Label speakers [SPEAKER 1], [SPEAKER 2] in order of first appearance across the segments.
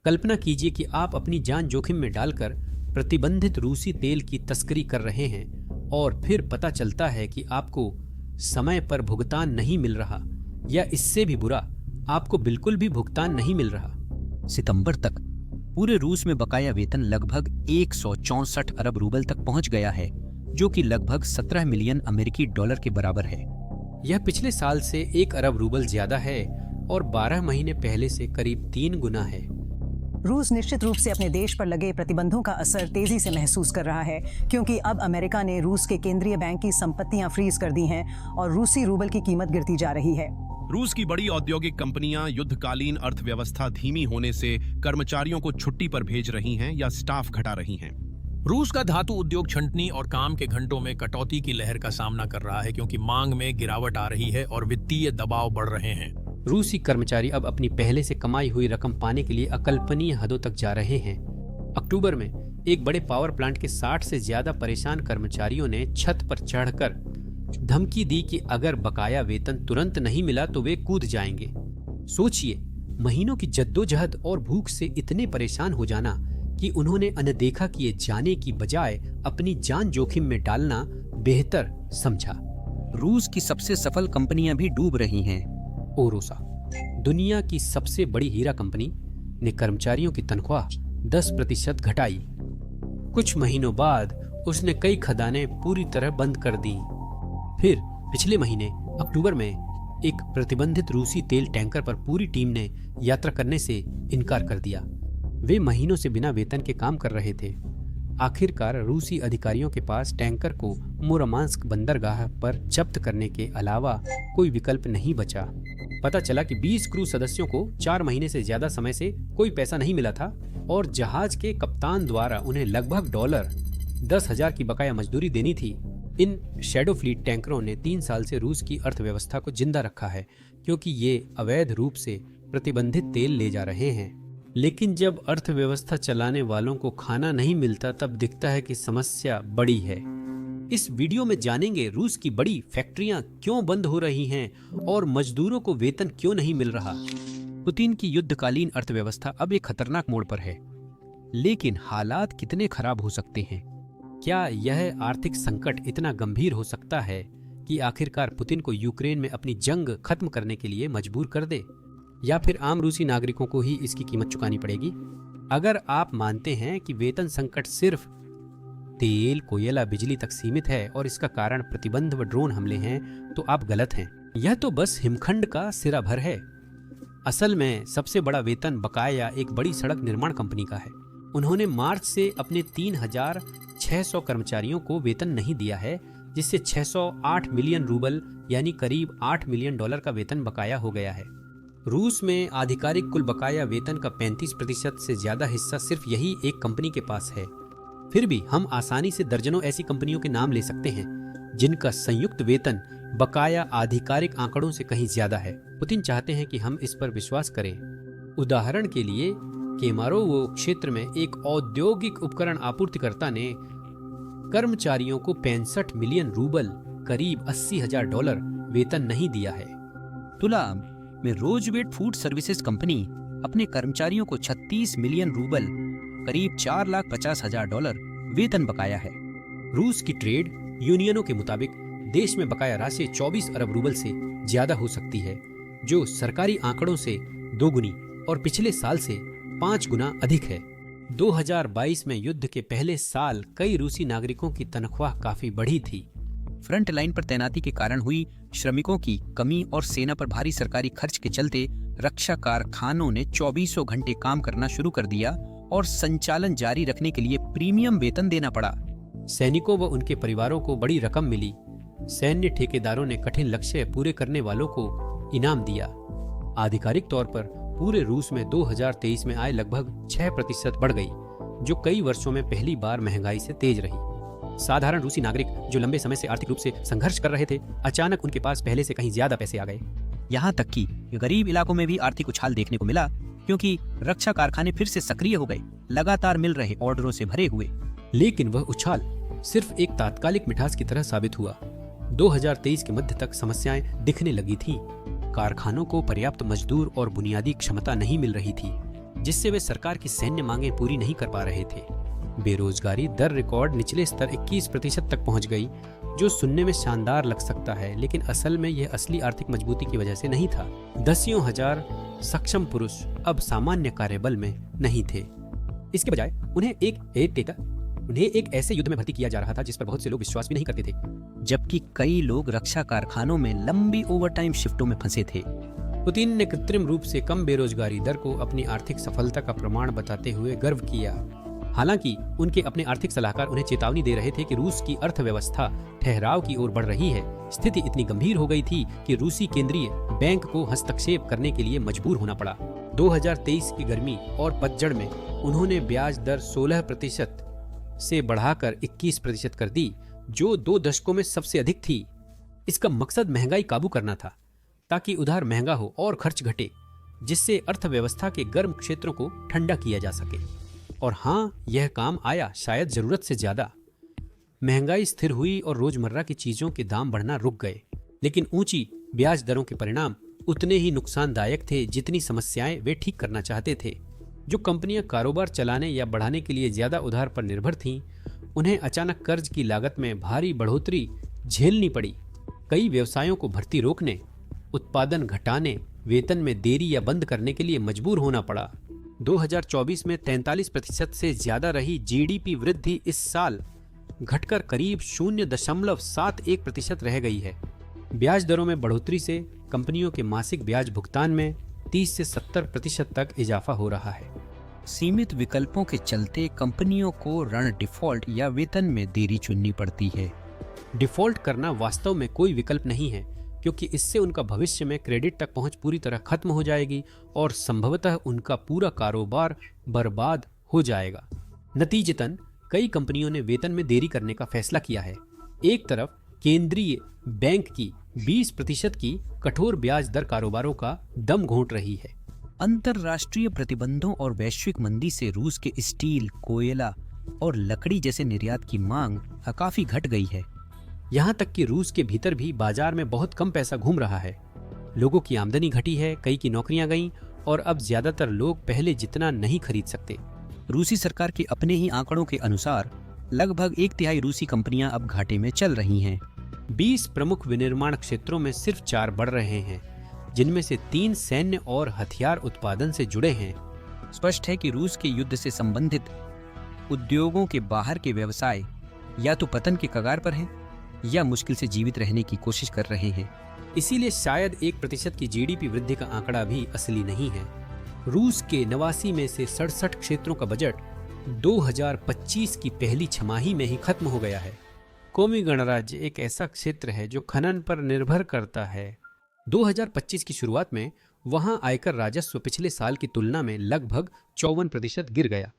[SPEAKER 1] कल्पना कीजिए कि आप अपनी जान जोखिम में डालकर प्रतिबंधित रूसी तेल की तस्करी कर रहे हैं और फिर पता चलता है कि आपको समय पर भुगतान नहीं मिल रहा, या इससे भी बुरा, आपको बिल्कुल भी भुगतान नहीं मिल रहा।
[SPEAKER 2] सितंबर तक पूरे रूस में बकाया वेतन लगभग 164 अरब रूबल तक पहुंच गया है, जो कि लगभग 17 मिलियन अमेरिकी डॉलर के बराबर है।
[SPEAKER 1] यह पिछले साल से 1 अरब रूबल ज्यादा है और 12 महीने पहले से करीब 3 गुना है।
[SPEAKER 3] रूस निश्चित रूप से अपने देश पर लगे प्रतिबंधों का असर तेजी से महसूस कर रहा है, क्योंकि अब अमेरिका ने रूस के केंद्रीय बैंक की संपत्तियां फ्रीज कर दी हैं और रूसी रूबल की कीमत गिरती जा रही है।
[SPEAKER 4] रूस की बड़ी औद्योगिक कंपनियां युद्धकालीन अर्थव्यवस्था धीमी होने से कर्मचारियों को छुट्टी पर भेज रही हैं या स्टाफ घटा रही हैं।
[SPEAKER 5] रूस का धातु उद्योग छंटनी और काम के घंटों में कटौती की लहर का सामना कर रहा है, क्योंकि मांग में गिरावट आ रही है और वित्तीय दबाव बढ़ रहे हैं।
[SPEAKER 1] रूसी कर्मचारी अब अपनी पहले से कमाई हुई रकम पाने के लिए अकल्पनीय हदों तक जा रहे हैं। अक्टूबर में एक बड़े पावर प्लांट के 60 से ज्यादा परेशान कर्मचारियों ने छत पर चढ़कर धमकी दी कि अगर बकाया वेतन तुरंत नहीं मिला तो वे कूद जाएंगे। सोचिए, महीनों की जद्दोजहद और भूख से इतने परेशान हो जाना कि उन्होंने अनदेखा किए जाने की बजाय अपनी जान जोखिम में डालना बेहतर समझा।
[SPEAKER 2] रूस की सबसे सफल कंपनियां भी डूब रही हैं।
[SPEAKER 1] ओरोसा, दुनिया की सबसे बड़ी हीरा कंपनी, ने कर्मचारियों की तनख्वाह 10% घटाई। कुछ महीनों बाद उसने कई खदानें पूरी तरह बंद कर दी। फिर पिछले महीने अक्टूबर में एक प्रतिबंधित रूसी तेल टैंकर पर पूरी टीम ने यात्रा करने से इनकार कर दिया। वे महीनों से बिना वेतन के काम कर रहे थे। आखिरकार रूसी अधिकारियों के पास टैंकर को मुरमांस्क बंदरगाह पर जब्त करने के अलावा कोई विकल्प नहीं बचा। पता चला कि 20 क्रू सदस्यों को 4 महीने से ज्यादा समय से कोई पैसा नहीं मिला था और जहाज के कप्तान द्वारा उन्हें लगभग $10,000 की बकाया मजदूरी देनी थी। इन शैडो फ्लीट टैंकरों ने 3 साल से रूस की अर्थव्यवस्था को जिंदा रखा है, क्योंकि ये अवैध रूप से प्रतिबंधित तेल ले जा रहे हैं। लेकिन जब अर्थव्यवस्था चलाने वालों को खाना नहीं मिलता, तब दिखता है कि समस्या बड़ी है। इस वीडियो में जानेंगे रूस की बड़ी फैक्ट्रियां क्यों बंद हो रही हैं और मजदूरों को वेतन क्यों नहीं मिल रहा।
[SPEAKER 2] पुतिन की युद्धकालीन अर्थव्यवस्था अब एक खतरनाक मोड़ पर है, लेकिन हालात कितने खराब हो सकते हैं?
[SPEAKER 1] क्या यह आर्थिक संकट इतना गंभीर हो सकता है कि आखिरकार पुतिन को यूक्रेन में अपनी जंग खत्म करने के लिए मजबूर कर दे, या फिर आम रूसी नागरिकों को ही इसकी कीमत चुकानी पड़ेगी? अगर आप मानते हैं कि वेतन संकट सिर्फ तेल, कोयला, बिजली तक सीमित है और इसका कारण प्रतिबंध व ड्रोन हमले हैं, तो आप गलत हैं। यह तो बस हिमखंड का सिरा भर है। असल में सबसे बड़ा वेतन बकाया एक बड़ी सड़क निर्माण कंपनी का है। उन्होंने मार्च से अपने 3,600 कर्मचारियों को वेतन नहीं दिया है, जिससे 608 मिलियन रूबल यानी करीब $8 मिलियन का वेतन बकाया हो गया है। रूस में आधिकारिक कुल बकाया वेतन का 35% से ज्यादा हिस्सा सिर्फ यही एक कंपनी के पास है। फिर भी हम आसानी से दर्जनों ऐसी कंपनियों के नाम ले सकते हैं जिनका संयुक्त वेतन बकाया आधिकारिक आंकड़ों से कहीं ज्यादा है। पुतिन चाहते हैं कि हम इस पर विश्वास करें। उदाहरण के लिए, केमारोवो क्षेत्र में एक औद्योगिक उपकरण आपूर्तिकर्ता ने कर्मचारियों को 65 मिलियन रूबल करीब $80,000 वेतन नहीं दिया है।
[SPEAKER 2] तुला में रोजवेट फूड सर्विसेज कंपनी अपने कर्मचारियों को 36 मिलियन रूबल करीब $4,50,000 वेतन बकाया है।
[SPEAKER 1] रूस की ट्रेड यूनियनों के मुताबिक देश में बकाया राशि 24 अरब रूबल से ज्यादा हो सकती है, जो सरकारी आंकड़ों से 2 गुनी और पिछले साल से 5 गुना अधिक है। 2022 में युद्ध के पहले साल कई रूसी नागरिकों की तनख्वाह काफी बढ़ी थी।
[SPEAKER 2] फ्रंट लाइन पर तैनाती के कारण हुई श्रमिकों की कमी और सेना पर भारी सरकारी खर्च के चलते रक्षा कारखानों ने 24 घंटे काम करना शुरू कर दिया और संचालन जारी रखने के लिए प्रीमियम वेतन देना पड़ा।
[SPEAKER 1] सैनिकों व उनके परिवारों को बड़ी रकम मिली। सैन्य ठेकेदारों ने कठिन लक्ष्य पूरे करने वालों को इनाम दिया। आधिकारिक तौर पर पूरे रूस में 2023 में आय लगभग 6% बढ़ गई, जो कई वर्षों में पहली बार महंगाई से तेज रही। साधारण रूसी नागरिक जो लंबे समय से आर्थिक रूप से संघर्ष कर रहे थे, अचानक उनके पास पहले से कहीं ज्यादा पैसे आ गए।
[SPEAKER 2] यहाँ तक कि गरीब इलाकों में भी आर्थिक उछाल देखने को मिला, क्योंकि रक्षा कारखाने फिर से सक्रिय हो गए, लगातार मिल रहे ऑर्डरों से भरे हुए।
[SPEAKER 1] लेकिन वह उछाल सिर्फ एक तात्कालिक मिठास की तरह साबित हुआ। 2023 के मध्य तक समस्याएं दिखने लगी थीं। कारखानों को पर्याप्त मजदूर और बुनियादी क्षमता नहीं मिल रही थी। जिससे वे सरकार की सैन्य मांगें पूरी नहीं कर पा रहे थे। बेरोजगारी दर रिकॉर्ड निचले स्तर 21% तक पहुंच गई, जो सुनने में शानदार लग सकता है, लेकिन असल में यह असली आर्थिक मजबूती की वजह से नहीं था। दसियों हजार सक्षम पुरुष अब सामान्य कार्यबल में नहीं थे। इसके बजाय उन्हें एक ऐसे युद्ध में भर्ती किया जा रहा था जिस पर बहुत से लोग विश्वास भी नहीं करते थे।
[SPEAKER 2] जबकि कई लोग रक्षा कारखानों में लंबी ओवरटाइम शिफ्टों में फंसे थे।
[SPEAKER 1] पुतिन ने कृत्रिम रूप से कम बेरोजगारी दर को अपनी आर्थिक सफलता का प्रमाण बताते हुए गर्व किया। हालांकि उनके अपने आर्थिक सलाहकार उन्हें चेतावनी दे रहे थे कि रूस की अर्थव्यवस्था ठहराव की ओर बढ़ रही है। स्थिति इतनी गंभीर हो गई थी कि रूसी केंद्रीय बैंक को हस्तक्षेप करने के लिए मजबूर होना पड़ा। 2023 की गर्मी और पतझड़ में उन्होंने ब्याज दर 16% से बढ़ाकर 21% कर दी, जो 2 दशकों में सबसे अधिक थी। इसका मकसद महंगाई काबू करना था, ताकि उधार महंगा हो और खर्च घटे, जिससे अर्थव्यवस्था के गर्म क्षेत्रों को ठंडा किया जा सके। और हाँ, यह काम आया, शायद जरूरत से ज्यादा। महंगाई स्थिर हुई और रोजमर्रा की चीजों के दाम बढ़ना रुक गए, लेकिन ऊंची ब्याज दरों के परिणाम उतने ही नुकसानदायक थे जितनी समस्याएं वे ठीक करना चाहते थे। जो कंपनियां कारोबार चलाने या बढ़ाने के लिए ज्यादा उधार पर निर्भर थीं, उन्हें अचानक कर्ज की लागत में भारी बढ़ोतरी झेलनी पड़ी। कई व्यवसायों को भर्ती रोकने, उत्पादन घटाने, वेतन में देरी या बंद करने के लिए मजबूर होना पड़ा। 2024 में 43% से ज्यादा रही जीडीपी वृद्धि इस साल घटकर करीब 0.71% रह गई है। ब्याज दरों में बढ़ोतरी से कंपनियों के मासिक ब्याज भुगतान में 30 से 70% तक इजाफा हो रहा है।
[SPEAKER 2] सीमित विकल्पों के चलते कंपनियों को ऋण डिफॉल्ट या वेतन में देरी चुननी पड़ती है।
[SPEAKER 1] डिफॉल्ट करना वास्तव में कोई विकल्प नहीं है, क्योंकि इससे उनका भविष्य में क्रेडिट तक पहुंच पूरी तरह खत्म हो जाएगी और संभवतः उनका पूरा कारोबार बर्बाद हो जाएगा। नतीजतन कई कंपनियों ने वेतन में देरी करने का फैसला किया है। एक तरफ केंद्रीय बैंक की 20% की कठोर ब्याज दर कारोबारों का दम घोंट रही है।
[SPEAKER 2] अंतर्राष्ट्रीय प्रतिबंधों और वैश्विक मंदी से रूस के स्टील, कोयला और लकड़ी जैसे निर्यात की मांग काफी घट गई है।
[SPEAKER 1] यहाँ तक कि रूस के भीतर भी बाजार में बहुत कम पैसा घूम रहा है। लोगों की आमदनी घटी है, कई की नौकरियां गईं और अब ज्यादातर लोग पहले जितना नहीं खरीद सकते।
[SPEAKER 2] रूसी सरकार के अपने ही आंकड़ों के अनुसार लगभग 1/3 रूसी कंपनियां अब घाटे में चल रही हैं।
[SPEAKER 1] 20 प्रमुख विनिर्माण क्षेत्रों में सिर्फ 4 बढ़ रहे हैं, जिनमें से 3 सैन्य और हथियार उत्पादन से जुड़े हैं।
[SPEAKER 2] स्पष्ट है कि रूस के युद्ध से संबंधित उद्योगों के बाहर के व्यवसाय या तो पतन के कगार पर हैं या मुश्किल से जीवित रहने की कोशिश कर रहे हैं।
[SPEAKER 1] इसीलिए शायद 1% की जीडीपी वृद्धि का आंकड़ा भी असली नहीं है। रूस के 89 में से 67 क्षेत्रों का बजट 2025 की पहली छमाही में ही खत्म हो गया है। कोमी गणराज्य एक ऐसा क्षेत्र है जो खनन पर निर्भर करता है। 2025 की शुरुआत में वहां आयकर राजस्व पिछले साल की तुलना में लगभग 54% गिर गया।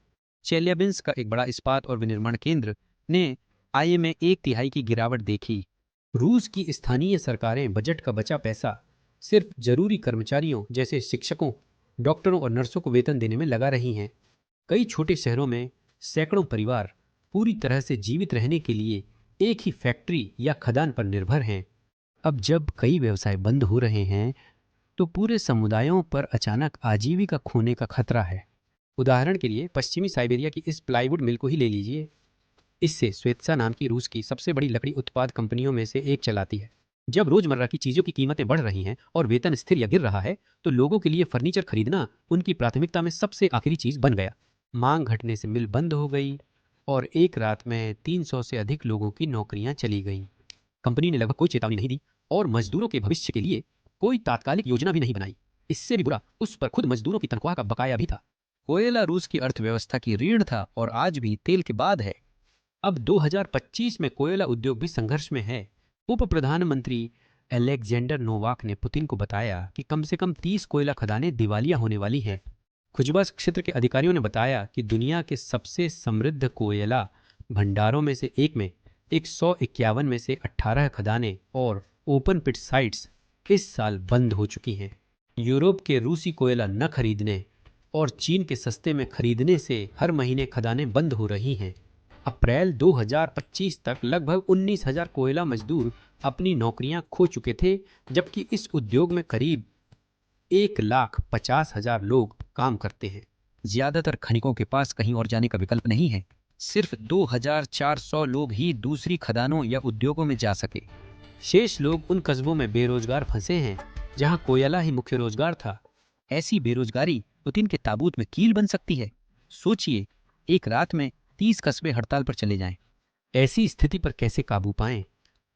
[SPEAKER 2] चेल्याबिंस्क का एक बड़ा इस्पात और विनिर्माण केंद्र ने आय में 1/3 की गिरावट देखी।
[SPEAKER 1] रूस की स्थानीय सरकारें बजट का बचा पैसा सिर्फ जरूरी कर्मचारियों जैसे शिक्षकों, डॉक्टरों और नर्सों को वेतन देने में लगा रही हैं। कई छोटे शहरों में सैकड़ों परिवार पूरी तरह से जीवित रहने के लिए एक ही फैक्ट्री या खदान पर निर्भर हैं।
[SPEAKER 2] अब जब कई व्यवसाय बंद हो रहे हैं तो पूरे समुदायों पर अचानक आजीविका खोने का खतरा है।
[SPEAKER 1] उदाहरण के लिए पश्चिमी साइबेरिया की इस प्लाईवुड मिल को ही ले लीजिए। इससे स्वेत्सा नाम की रूस की सबसे बड़ी लकड़ी उत्पाद कंपनियों में से एक चलाती है। जब रोजमर्रा की चीजों की कीमतें बढ़ रही हैं और वेतन स्थिर या गिर रहा है, तो लोगों के लिए फर्नीचर खरीदना उनकी प्राथमिकता में सबसे आखिरी चीज बन गया। मांग घटने से मिल बंद हो गई और एक रात में 300 से अधिक लोगों की नौकरियां चली गईं। कंपनी ने लगभग कोई चेतावनी नहीं दी और मजदूरों के भविष्य के लिए कोई तात्कालिक योजना भी नहीं बनाई। इससे भी बुरा, उस पर खुद मजदूरों की तनख्वाह का बकाया भी था।
[SPEAKER 2] कोयला रूस की अर्थव्यवस्था की रीढ़ था और आज भी तेल के बाद है।
[SPEAKER 1] अब 2025 में कोयला उद्योग भी संघर्ष में है। उप प्रधानमंत्री अलेक्जेंडर नोवाक ने पुतिन को बताया कि कम से कम 30 कोयला खदानें दिवालिया होने वाली हैं। खुजबा क्षेत्र के अधिकारियों ने बताया कि दुनिया के सबसे समृद्ध कोयला भंडारों में से एक में 151 में से 18 खदानें और ओपन पिट साइट्स इस साल बंद हो चुकी हैं। यूरोप के रूसी कोयला न खरीदने और चीन के सस्ते में खरीदने से हर महीने खदानें बंद हो रही हैं। अप्रैल 2025 तक लगभग 19,000 कोयला मजदूर अपनी नौकरियां खो चुके थे, जबकि इस उद्योग में करीब 1,50,000 लोग काम करते हैं।
[SPEAKER 2] ज्यादातर खनिकों के पास कहीं और जाने का विकल्प नहीं है। सिर्फ 2400 लोग ही दूसरी खदानों या उद्योगों में जा सके।
[SPEAKER 1] शेष लोग उन कस्बों में बेरोजगार फंसे हैं जहां कोयला ही मुख्य रोजगार था।
[SPEAKER 2] ऐसी बेरोजगारी पुतिन के ताबूत में कील बन सकती है। सोचिए, एक रात में 30 कस्बे हड़ताल पर चले जाएं।
[SPEAKER 1] ऐसी स्थिति पर कैसे काबू पाएं?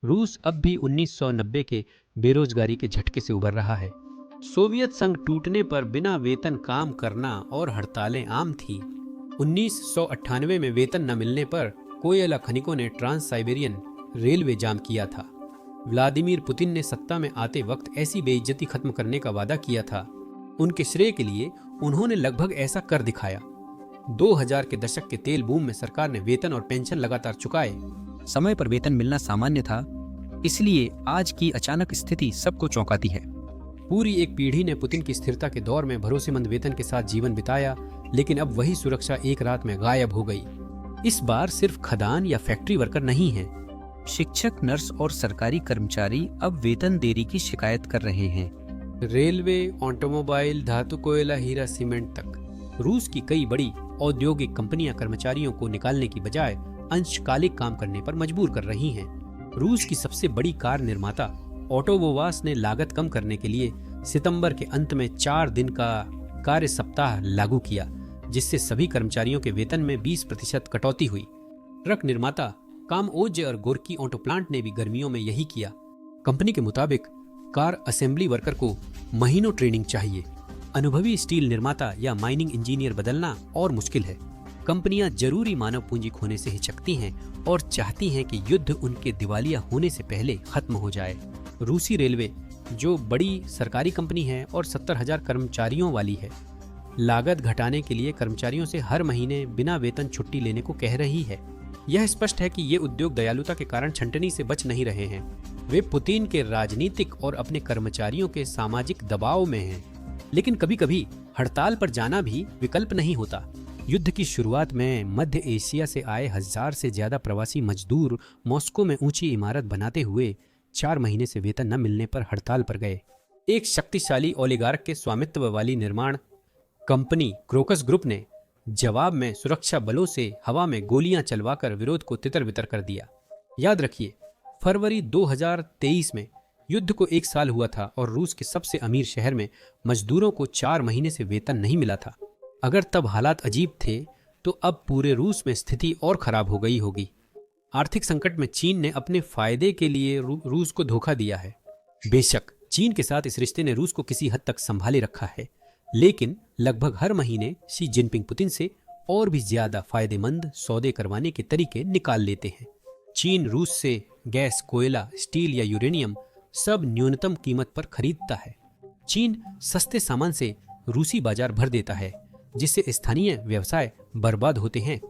[SPEAKER 1] रूस अब भी 1990 के बेरोजगारी के झटके से उबर रहा है। सोवियत संघ टूटने पर बिना वेतन काम करना और हड़तालें आम थी। 1998 में वेतन न मिलने पर कोयला खनिकों ने ट्रांस साइबेरियन रेलवे जाम किया था। व्लादिमीर पुतिन ने सत्ता में आते वक्त ऐसी बेइज्जती खत्म करने का वादा किया था। उनके श्रेय के लिए उन्होंने लगभग ऐसा कर दिखाया। 2000 के दशक के तेल बूम में सरकार ने वेतन और पेंशन लगातार चुकाए।
[SPEAKER 2] समय पर वेतन मिलना सामान्य था, इसलिए आज की अचानक स्थिति सबको चौंकाती है।
[SPEAKER 1] पूरी एक पीढ़ी ने पुतिन की स्थिरता के दौर में भरोसेमंद वेतन के साथ जीवन बिताया, लेकिन अब वही सुरक्षा एक रात में गायब हो गई। इस बार सिर्फ खदान या फैक्ट्री वर्कर नहीं है।
[SPEAKER 2] शिक्षक, नर्स और सरकारी कर्मचारी अब वेतन देरी की शिकायत कर रहे हैं।
[SPEAKER 1] रेलवे, ऑटोमोबाइल, धातु, कोयला, हीरा, सीमेंट तक रूस की कई बड़ी औद्योगिक कंपनियां कर्मचारियों को निकालने की बजाय अंशकालिक काम करने पर मजबूर कर रही हैं। रूस की सबसे बड़ी कार निर्माता ऑटोवोवास ने लागत कम करने के लिए सितंबर के अंत में 4 दिन का कार्य सप्ताह लागू किया, जिससे सभी कर्मचारियों के वेतन में 20% कटौती हुई। ट्रक निर्माता कामओज और गोर्की ऑटो प्लांट ने भी गर्मियों में यही किया। कंपनी के मुताबिक कार असेंबली वर्कर को महीनों ट्रेनिंग चाहिए। अनुभवी स्टील निर्माता या माइनिंग इंजीनियर बदलना और मुश्किल है। कंपनियां जरूरी मानव पूंजी खोने से हिचकती हैं और चाहती हैं कि युद्ध उनके दिवालिया होने से पहले खत्म हो जाए। रूसी रेलवे, जो बड़ी सरकारी कंपनी है और 70,000 कर्मचारियों वाली है, लागत घटाने के लिए कर्मचारियों से हर महीने बिना वेतन छुट्टी लेने को कह रही है। यह स्पष्ट है कि ये उद्योग दयालुता के कारण छंटनी से बच नहीं रहे हैं। वे पुतिन के राजनीतिक और अपने कर्मचारियों के सामाजिक दबाव में हैं। लेकिन कभी कभी हड़ताल पर जाना भी विकल्प नहीं होता। युद्ध की शुरुआत में मध्य एशिया से आए 1000 से ज्यादा प्रवासी मजदूर मॉस्को में ऊंची इमारत बनाते हुए 4 महीने से वेतन न मिलने पर हड़ताल पर गए। एक शक्तिशाली ओलिगार्क के स्वामित्व वाली निर्माण कंपनी क्रोकस ग्रुप ने जवाब में सुरक्षा बलों से हवा में गोलियां चलवाकर विरोध को तितर-बितर कर दिया। याद रखिए, फरवरी 2023 में युद्ध को 1 साल हुआ था और रूस के सबसे अमीर शहर में मजदूरों को 4 महीने से वेतन नहीं मिला था। अगर तब हालात अजीब थे तो अब पूरे रूस में स्थिति और खराब हो गई होगी। आर्थिक संकट में चीन ने अपने फायदे के लिए रूस को धोखा दिया है। बेशक चीन के साथ इस रिश्ते ने रूस को किसी हद तक संभाले रखा है, लेकिन लगभग हर महीने शी जिनपिंग पुतिन से और भी ज्यादा फायदेमंद सौदे करवाने के तरीके निकाल लेते हैं। चीन रूस से गैस, कोयला, स्टील या यूरेनियम सब न्यूनतम कीमत पर खरीदता है। चीन सस्ते सामान से रूसी बाजार भर देता है, जिससे स्थानीय व्यवसाय बर्बाद होते हैं।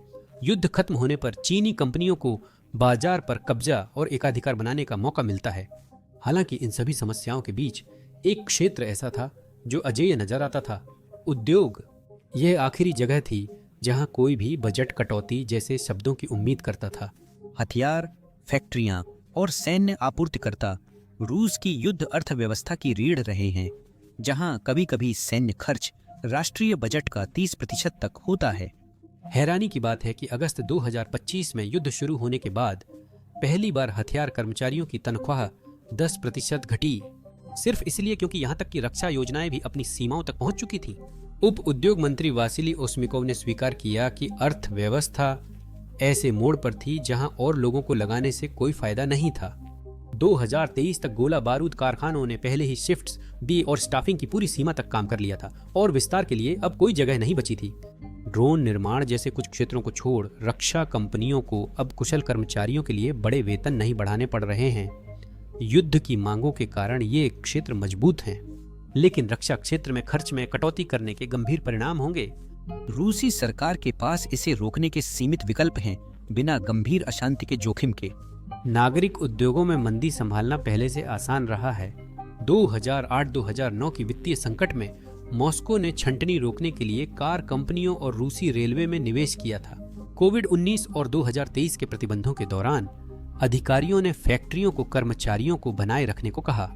[SPEAKER 1] युद्ध खत्म होने पर चीनी कंपनियों को बाजार पर कब्जा और एकाधिकार बनाने का मौका मिलता है। हालांकि इन सभी समस्याओं के बीच एक क्षेत्र ऐसा था जो अजेय नजर आता था, उद्योग। यह आखिरी जगह थी जहां कोई भी बजट कटौती जैसे शब्दों की उम्मीद करता था।
[SPEAKER 2] हथियार, फैक्ट्रियां और सैन्य आपूर्तिकर्ता रूस की युद्ध अर्थव्यवस्था की रीढ़ रहे हैं, जहां कभी-कभी सैन्य खर्च राष्ट्रीय बजट का 30% तक होता है।
[SPEAKER 1] हैरानी की बात है कि अगस्त 2025 में युद्ध शुरू होने के बाद पहली बार हथियार कर्मचारियों की तनख्वाह 10% घटी, सिर्फ इसलिए क्योंकि यहां तक कि रक्षा योजनाएं भी अपनी सीमाओं तक पहुंच चुकी थी। उप उद्योग मंत्री वासिली ओस्मिकोव ने स्वीकार किया कि अर्थव्यवस्था ऐसे मोड़ पर थी जहां और लोगों को लगाने से कोई फायदा नहीं था। 2023 तक गोला बारूद कारखानों ने पहले ही शिफ्ट्स, बी और स्टाफिंग की पूरी सीमा तक काम कर लिया था और विस्तार के लिए अब कोई जगह नहीं बची थी। ड्रोन निर्माण जैसे कुछ क्षेत्रों को छोड़ रक्षा कंपनियों को अब कुशल कर्मचारियों के लिए बड़े वेतन नहीं बढ़ाने पड़ रहे हैं। युद्ध की मांगों के कारण ये क्षेत्र मजबूत हैं, लेकिन रक्षा क्षेत्र में खर्च में कटौती करने के गंभीर परिणाम होंगे।
[SPEAKER 2] रूसी सरकार के पास इसे रोकने के सीमित विकल्प हैं, बिना गंभीर अशांति के जोखिम के।
[SPEAKER 1] नागरिक उद्योगों में मंदी संभालना पहले से आसान रहा है। 2008-2009 की वित्तीय संकट में मॉस्को ने छंटनी रोकने के लिए कार कंपनियों और रूसी रेलवे में निवेश किया था। कोविड-19 और 2023 के प्रतिबंधों के दौरान अधिकारियों ने फैक्ट्रियों को कर्मचारियों को बनाए रखने को कहा।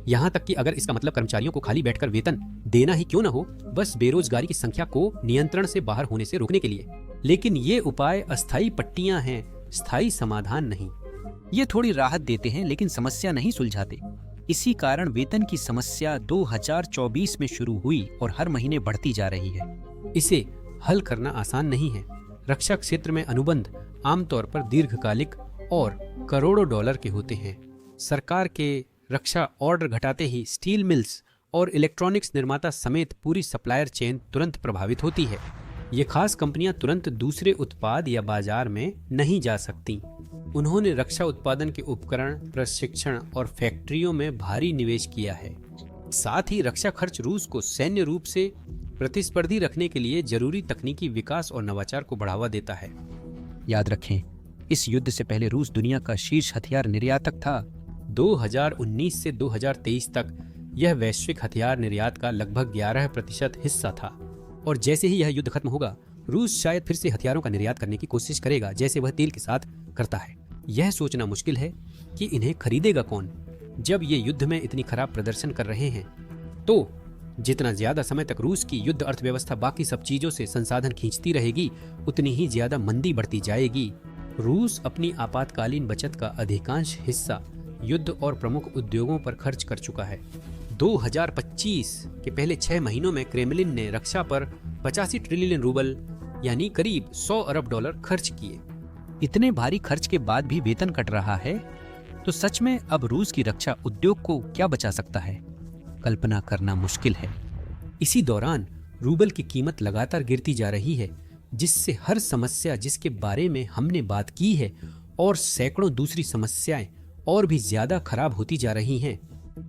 [SPEAKER 1] यहाँ तक कि अगर इसका मतलब कर्मचारियों को खाली बैठकर वेतन देना ही क्यों न हो, बस बेरोजगारी की संख्या को नियंत्रण से बाहर होने से रोकने के लिए। लेकिन ये उपाय अस्थायी पट्टियां हैं, स्थायी समाधान नहीं।
[SPEAKER 2] ये थोड़ी राहत देते हैं लेकिन समस्या नहीं सुलझाते। इसी कारण वेतन की समस्या 2024 में शुरू हुई और हर महीने बढ़ती जा रही है।
[SPEAKER 1] इसे हल करना आसान नहीं है। रक्षा क्षेत्र में अनुबंध आमतौर पर दीर्घकालिक और करोड़ों डॉलर के होते हैं। सरकार के रक्षा ऑर्डर घटाते ही स्टील मिल्स और इलेक्ट्रॉनिक्स निर्माता समेत पूरी सप्लायर चेन तुरंत प्रभावित होती है। ये खास कंपनियां तुरंत दूसरे उत्पाद या बाजार में नहीं जा सकती। उन्होंने रक्षा उत्पादन के उपकरण, प्रशिक्षण और फैक्ट्रियों में भारी निवेश किया है। साथ ही रक्षा खर्च रूस को सैन्य रूप से प्रतिस्पर्धी रखने के लिए जरूरी तकनीकी विकास और नवाचार को बढ़ावा देता है।
[SPEAKER 2] याद रखें, इस युद्ध से पहले रूस दुनिया का शीर्ष हथियार निर्यातक था।
[SPEAKER 1] 2019 से 2023 तक यह वैश्विक हथियार निर्यात का लगभग 11% हिस्सा था। और जैसे ही यह युद्ध खत्म होगा, रूस शायद फिर से हथियारों का निर्यात करने की कोशिश करेगा, जैसे वह तेल के साथ करता है। यह सोचना मुश्किल है कि इन्हें खरीदेगा कौन, जब ये युद्ध में इतनी खराब प्रदर्शन कर रहे हैं। तो जितना ज्यादा समय तक रूस की युद्ध अर्थव्यवस्था बाकी सब चीजों से संसाधन खींचती रहेगी, उतनी ही ज्यादा मंदी बढ़ती जाएगी। रूस अपनी आपातकालीन बचत का अधिकांश हिस्सा युद्ध और प्रमुख उद्योगों पर खर्च कर चुका है। 2025 के पहले 6 महीनों में क्रेमलिन ने रक्षा पर 85 ट्रिलियन रूबल यानी करीब 100 अरब डॉलर खर्च किए।
[SPEAKER 2] इतने भारी खर्च के बाद भी वेतन कट रहा है, तो सच में अब रूस की रक्षा उद्योग को क्या बचा सकता है, कल्पना करना मुश्किल है।
[SPEAKER 1] इसी दौरान रूबल की कीमत लगातार गिरती जा रही है, जिससे हर समस्या जिसके बारे में हमने बात की है और सैकड़ों दूसरी समस्याएं और भी ज्यादा खराब होती जा रही हैं।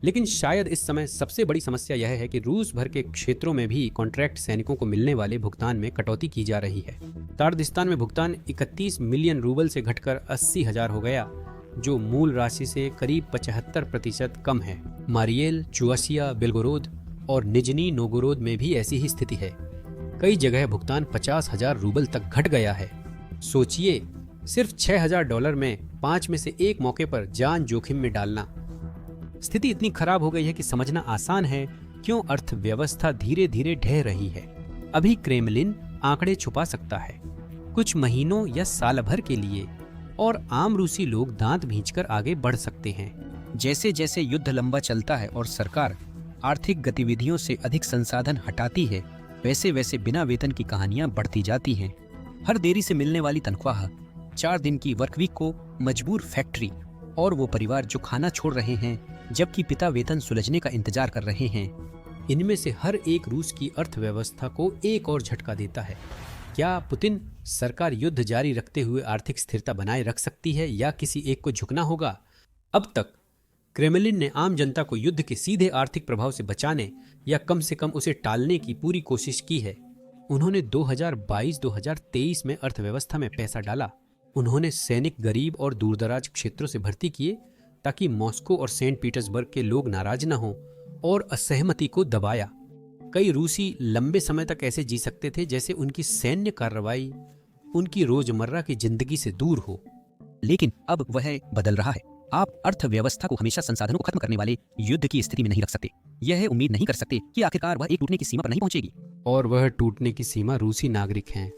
[SPEAKER 1] लेकिन शायद इस समय सबसे बड़ी समस्या यह है कि रूस भर के क्षेत्रों में भी कॉन्ट्रैक्ट सैनिकों को मिलने वाले भुगतान में कटौती की जा रही है। तार्दिस्तान में भुगतान 31 मिलियन रूबल से घटकर 80,000 हो गया, जो मूल राशि से करीब 75% कम है। मारियल, चुआसिया, बेलगोरोद और निजनी नोगोरोद में भी ऐसी ही स्थिति है। कई जगह भुगतान 50,000 रूबल तक घट गया है। सोचिए, सिर्फ $6,000 में 5 में से 1 मौके पर जान जोखिम में डालना। स्थिति इतनी खराब हो गई है कि समझना आसान है क्यों अर्थव्यवस्था धीरे धीरे ढह रही है। अभी क्रेमलिन आंकड़े छुपा सकता है, कुछ महीनों या साल भर के लिए, और आम रूसी लोग दांत भींचकर आगे बढ़ सकते हैं।
[SPEAKER 2] जैसे जैसे युद्ध लंबा चलता है और सरकार आर्थिक गतिविधियों से अधिक संसाधन हटाती है, वैसे वैसे बिना वेतन की कहानियां बढ़ती जाती हैं। हर देरी से मिलने वाली तनख्वाह, 4 दिन की वर्कवीक को मजबूर फैक्ट्री, और वो परिवार जो खाना छोड़ रहे हैं जबकि पिता वेतन सुलझने का इंतजार कर रहे हैं।
[SPEAKER 1] इनमें से हर एक रूस की अर्थव्यवस्था को एक और झटका देता है। क्या पुतिन सरकार युद्ध जारी रखते हुए आर्थिक स्थिरता बनाए रख सकती है या किसी एक को झुकना होगा? अब तक क्रेमलिन ने आम जनता को युद्ध के सीधे आर्थिक प्रभाव से बचाने या कम से कम उसे टालने की पूरी कोशिश की है। उन्होंने 2022-2023 में अर्थव्यवस्था में पैसा डाला। उन्होंने सैनिक गरीब और दूरदराज क्षेत्रों से भर्ती किए ताकि मॉस्को और सेंट पीटर्सबर्ग के लोग नाराज न हों, और असहमति को दबाया। कई रूसी लंबे समय तक ऐसे जी सकते थे जैसे उनकी सैन्य कार्रवाई उनकी रोजमर्रा की जिंदगी से दूर हो।
[SPEAKER 2] लेकिन अब वह बदल रहा है। आप अर्थव्यवस्था को हमेशा संसाधनों को खत्म करने वाले युद्ध की स्थिति में नहीं रख सकते। यह उम्मीद नहीं कर सकते कि आखिरकार वह एक टूटने की सीमा पर नहीं पहुंचेगी।
[SPEAKER 1] और वह टूटने की सीमा रूसी नागरिक हैं।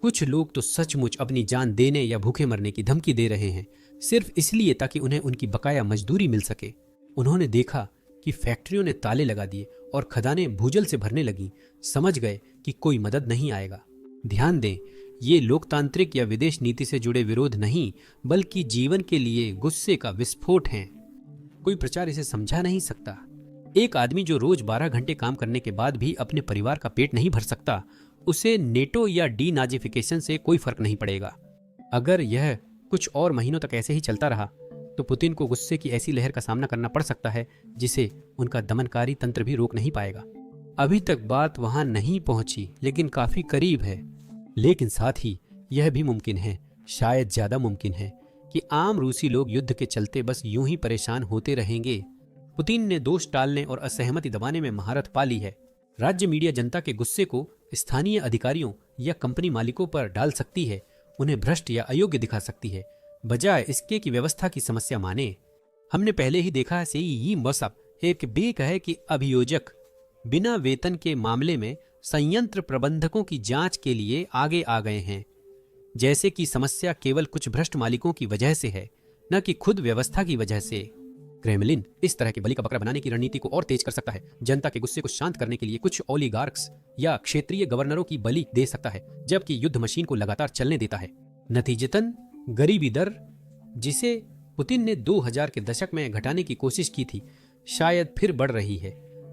[SPEAKER 1] कुछ लोग तो सचमुच अपनी जान देने या भूखे मरने की धमकी दे रहे हैं, सिर्फ इसलिए ताकि उन्हें उनकी बकाया मजदूरी मिल सके। उन्होंने देखा कि फैक्ट्रियों ने ताले लगा दिए और खदानें भूजल से भरने लगी। समझ गए कि कोई मदद नहीं आएगा। ध्यान दें, ये लोकतांत्रिक या विदेश नीति से जुड़े विरोध नहीं, बल्कि जीवन के लिए गुस्से का विस्फोट हैं। कोई प्रचार इसे समझा नहीं सकता। एक आदमी जो रोज 12 घंटे काम करने के बाद भी अपने परिवार का पेट नहीं भर सकता, उसे नेटो या डीनाजिफिकेशन से कोई फर्क नहीं पड़ेगा। अगर यह कुछ और महीनों तक ऐसे ही चलता रहा तो पुतिन को गुस्से की ऐसी लहर का सामना करना पड़ सकता है जिसे उनका दमनकारी तंत्र भी रोक नहीं पाएगा। अभी तक बात वहां नहीं पहुंची, लेकिन काफी करीब है। लेकिन साथ ही यह भी मुमकिन है, शायद ज्यादा मुमकिन है, कि आम रूसी लोग युद्ध के चलते बस यूं ही परेशान होते रहेंगे। पुतिन ने दोष टालने और असहमति दबाने में महारत पा ली है। राज्य मीडिया जनता के गुस्से को स्थानीय अधिकारियों या कंपनी मालिकों पर डाल सकती है, उन्हें भ्रष्ट या अयोग्य दिखा सकती है, बजाय इसके कि व्यवस्था की समस्या माने। हमने पहले ही देखा है, एक बेक है कि अभियोजक बिना वेतन के मामले में संयंत्र प्रबंधकों की जांच के लिए आगे आ गए हैं, जैसे कि समस्या केवल कुछ भ्रष्ट मालिकों की वजह से है, न कि खुद व्यवस्था की वजह से। क्रेमलिन इस तरह के बलि का बकरा बनाने की रणनीति को और तेज कर सकता है। जनता के गुस्से को शांत करने के लिए कुछ ओलिगार्क्स या क्षेत्रीय गवर्नरों की बलि दे सकता है, जबकि युद्ध मशीन को लगातार चलने देता है। नतीजतन गरीबी दर, जिसे पुतिन ने 2000 के दशक में घटाने की कोशिश की थी, शायद फिर बढ़ रही है।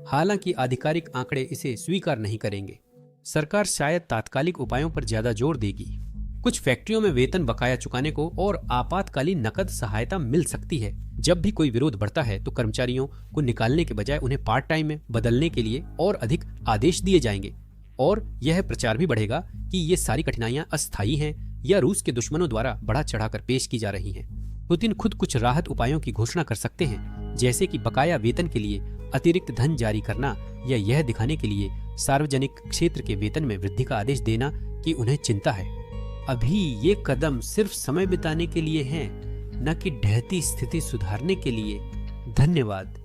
[SPEAKER 1] हालांकि आधिकारिक आंकड़े इसे स्वीकार नहीं करेंगे। सरकार शायद तात्कालिक उपायों पर ज्यादा जोर देगी। कुछ फैक्ट्रियों में वेतन बकाया चुकाने को और आपातकालीन नकद सहायता मिल सकती है। जब भी कोई विरोध बढ़ता है तो कर्मचारियों को निकालने के बजाय उन्हें पार्ट टाइम में बदलने के लिए और अधिक आदेश दिए जाएंगे, और यह प्रचार भी बढ़ेगा कि ये सारी कठिनाइयां अस्थायी हैं या रूस के दुश्मनों द्वारा बढ़ा चढ़ाकर पेश की जा रही हैं। पुतिन खुद कुछ राहत उपायों की घोषणा कर सकते हैं, जैसे कि बकाया वेतन के लिए अतिरिक्त धन जारी करना या यह दिखाने के लिए सार्वजनिक क्षेत्र के वेतन में वृद्धि का आदेश देना कि उन्हें चिंता है। अभी ये कदम सिर्फ समय बिताने के लिए हैं, न कि ढहती स्थिति सुधारने के लिए। धन्यवाद।